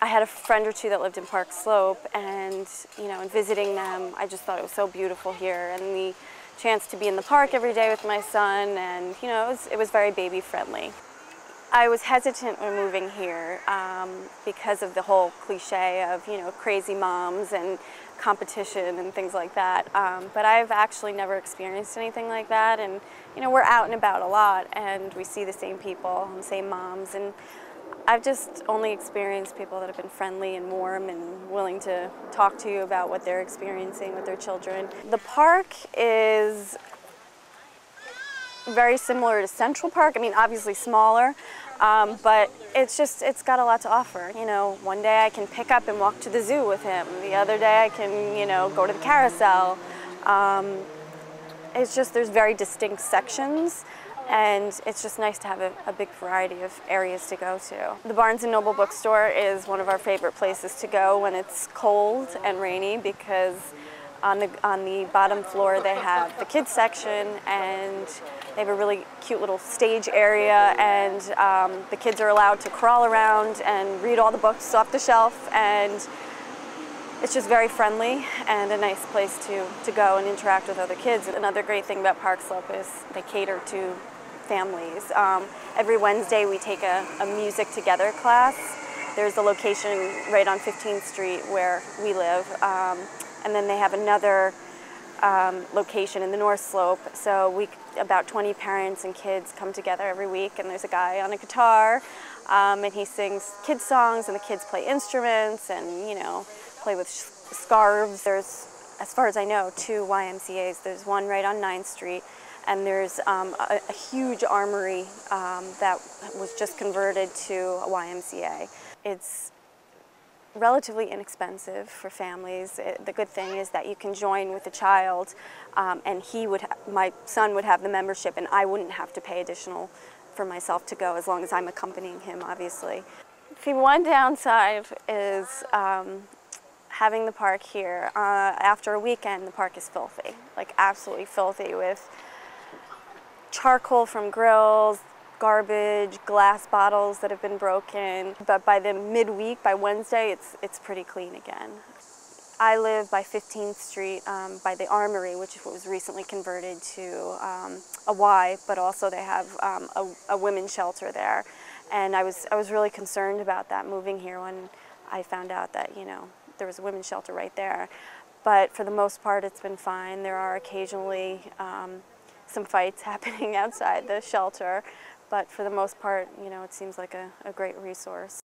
I had a friend or two that lived in Park Slope, and in visiting them, I just thought it was so beautiful here, and the chance to be in the park every day with my son, and it was very baby friendly. I was hesitant when moving here because of the whole cliche of crazy moms and competition and things like that. But I've actually never experienced anything like that, and we're out and about a lot, and we see the same people, the same moms, and I've just only experienced people that have been friendly and warm and willing to talk to you about what they're experiencing with their children. The park is very similar to Central Park. I mean, obviously smaller, but it's got a lot to offer. One day I can pick up and walk to the zoo with him. The other day I can, go to the carousel. There's very distinct sections, and it's just nice to have a big variety of areas to go to. The Barnes & Noble bookstore is one of our favorite places to go when it's cold and rainy, because on the bottom floor they have the kids section, and they have a really cute little stage area, and the kids are allowed to crawl around and read all the books off the shelf, and it's just very friendly and a nice place to go and interact with other kids. Another great thing about Park Slope is they cater to families. Every Wednesday we take a music together class. There's a location right on 15th Street where we live, and then they have another location in the North Slope. So about 20 parents and kids come together every week, and there's a guy on a guitar, and he sings kids songs, and the kids play instruments and play with scarves. There's, as far as I know, 2 YMCAs. There's one right on 9th Street, and there's a huge armory that was just converted to a YMCA. It's relatively inexpensive for families. The good thing is that you can join with a child, and my son would have the membership, and I wouldn't have to pay additional for myself to go, as long as I'm accompanying him, obviously. See, one downside is having the park here. After a weekend, the park is filthy, like absolutely filthy, with charcoal from grills, garbage, glass bottles that have been broken. But by the midweek, by Wednesday, it's pretty clean again. I live by 15th Street by the Armory, which was recently converted to a Y, but also they have a women's shelter there. And I was really concerned about that moving here when I found out that there was a women's shelter right there. But for the most part, it's been fine. There are occasionally some fights happening outside the shelter, but for the most part, it seems like a great resource.